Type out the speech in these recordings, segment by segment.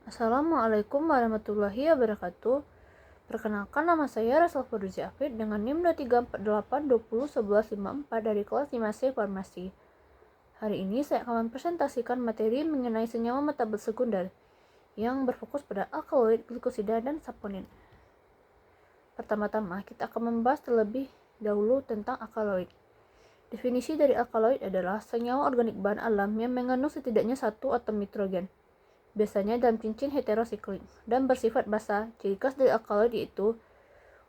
Assalamualaikum warahmatullahi wabarakatuh. Perkenalkan, nama saya Rasal Fauzi Afid dengan NIM 2348201154 dari kelas 5C Farmasi. Hari ini saya akan mempresentasikan materi mengenai senyawa metabol sekunder yang berfokus pada alkaloid, glikosida, dan saponin. Pertama-tama, kita akan membahas terlebih dahulu tentang alkaloid. Definisi dari alkaloid adalah senyawa organik bahan alam yang mengandung setidaknya satu atom nitrogen, biasanya dalam cincin heterosiklik, dan bersifat basa. Ciri khas dari alkaloid yaitu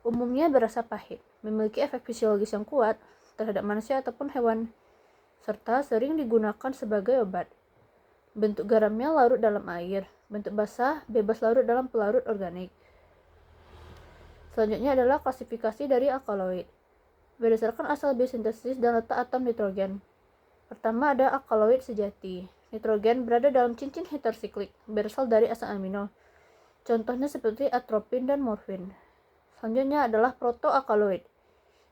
umumnya berasa pahit, memiliki efek fisiologis yang kuat terhadap manusia ataupun hewan, serta sering digunakan sebagai obat. Bentuk garamnya larut dalam air, bentuk basa bebas larut dalam pelarut organik. Selanjutnya adalah klasifikasi dari alkaloid berdasarkan asal biosintesis dan letak atom nitrogen. Pertama ada alkaloid sejati. Nitrogen berada dalam cincin heterosiklik, berasal dari asam amino. Contohnya seperti atropin dan morfin. Selanjutnya adalah protoalkaloid.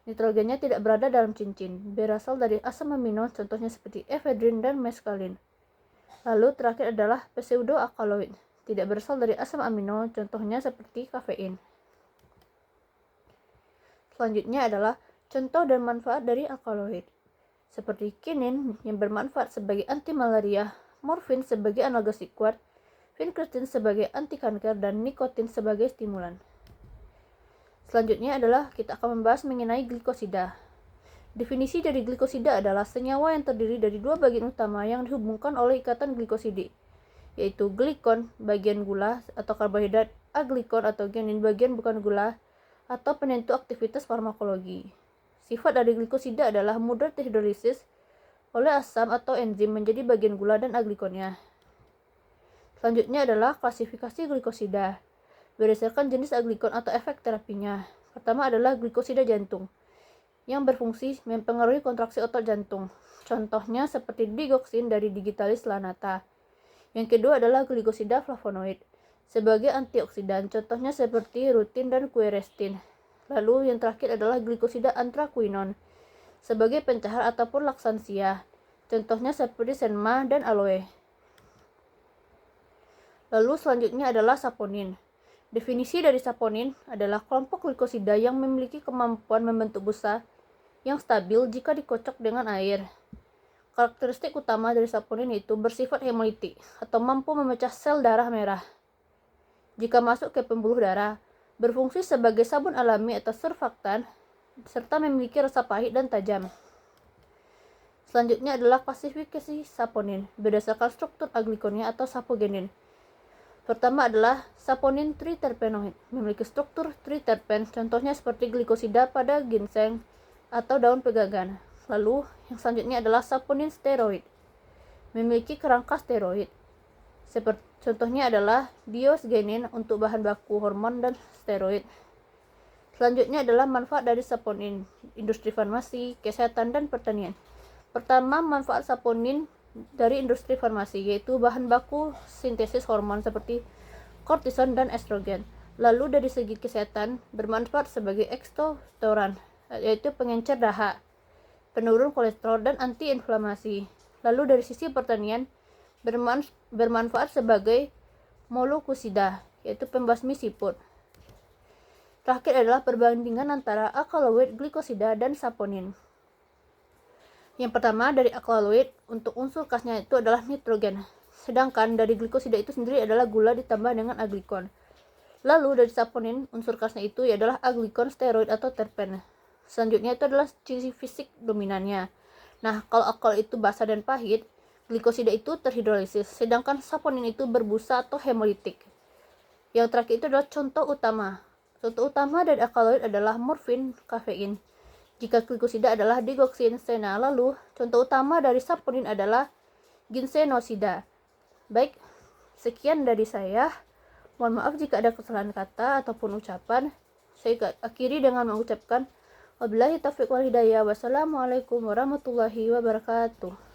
Nitrogennya tidak berada dalam cincin, berasal dari asam amino, contohnya seperti efedrin dan meskalin. Lalu terakhir adalah pseudoalkaloid, tidak berasal dari asam amino, contohnya seperti kafein. Selanjutnya adalah contoh dan manfaat dari alkaloid, seperti kinin yang bermanfaat sebagai anti malaria, morfin sebagai analgesik kuat, vinkretin sebagai anti kanker, dan nikotin sebagai stimulan. Selanjutnya adalah kita akan membahas mengenai glikosida. Definisi dari glikosida adalah senyawa yang terdiri dari dua bagian utama yang dihubungkan oleh ikatan glikosidi, yaitu glikon bagian gula atau karbohidrat, aglikon atau genin bagian bukan gula atau penentu aktivitas farmakologi. Sifat dari glikosida adalah mudah terhidrolisis oleh asam atau enzim menjadi bagian gula dan aglikonnya. Selanjutnya adalah klasifikasi glikosida berdasarkan jenis aglikon atau efek terapinya. Pertama adalah glikosida jantung yang berfungsi mempengaruhi kontraksi otot jantung. Contohnya seperti digoksin dari digitalis lanata. Yang kedua adalah glikosida flavonoid sebagai antioksidan. Contohnya seperti rutin dan quercetin. Lalu yang terakhir adalah glikosida anthraquinone sebagai pencahar ataupun laksansia. Contohnya seperti senma dan aloe. Lalu selanjutnya adalah saponin. Definisi dari saponin adalah kelompok glikosida yang memiliki kemampuan membentuk busa yang stabil jika dikocok dengan air. Karakteristik utama dari saponin itu bersifat hemolitik atau mampu memecah sel darah merah jika masuk ke pembuluh darah, berfungsi sebagai sabun alami atau surfaktan, serta memiliki rasa pahit dan tajam. Selanjutnya adalah klasifikasi saponin berdasarkan struktur aglikonnya atau sapogenin. Pertama adalah saponin triterpenoid, memiliki struktur triterpen, contohnya seperti glikosida pada ginseng atau daun pegagan. Lalu yang selanjutnya adalah saponin steroid, memiliki kerangka steroid. Contohnya adalah diosgenin untuk bahan baku hormon dan steroid. Selanjutnya adalah manfaat dari saponin, industri farmasi, kesehatan, dan pertanian. Pertama, manfaat saponin dari industri farmasi, yaitu bahan baku sintesis hormon seperti kortison dan estrogen. Lalu dari segi kesehatan, bermanfaat sebagai ekstotoran, yaitu pengencer dahak, penurun kolesterol, dan antiinflamasi. Lalu dari sisi pertanian, bermanfaat sebagai molekulisida, yaitu pembasmi siput. Terakhir adalah perbandingan antara alkaloid, glikosida, dan saponin. Yang pertama dari alkaloid, untuk unsur khasnya itu adalah nitrogen, sedangkan dari glikosida itu sendiri adalah gula ditambah dengan aglikon. Lalu dari saponin, unsur khasnya itu adalah aglikon, steroid, atau terpen. Selanjutnya itu adalah ciri fisik dominannya. Nah, kalau alkaloid itu basa dan pahit, glikosida itu terhidrolisis, sedangkan saponin itu berbusa atau hemolitik. Yang terakhir itu adalah contoh utama. Contoh utama dari alkaloid adalah morfin, kafein. Jika glikosida adalah digoksin, sena. Lalu contoh utama dari saponin adalah ginsenosida. Baik, sekian dari saya. Mohon maaf jika ada kesalahan kata ataupun ucapan. Saya akhiri dengan mengucapkan wabillahi taufiq wal hidayah. Wassalamualaikum warahmatullahi wabarakatuh.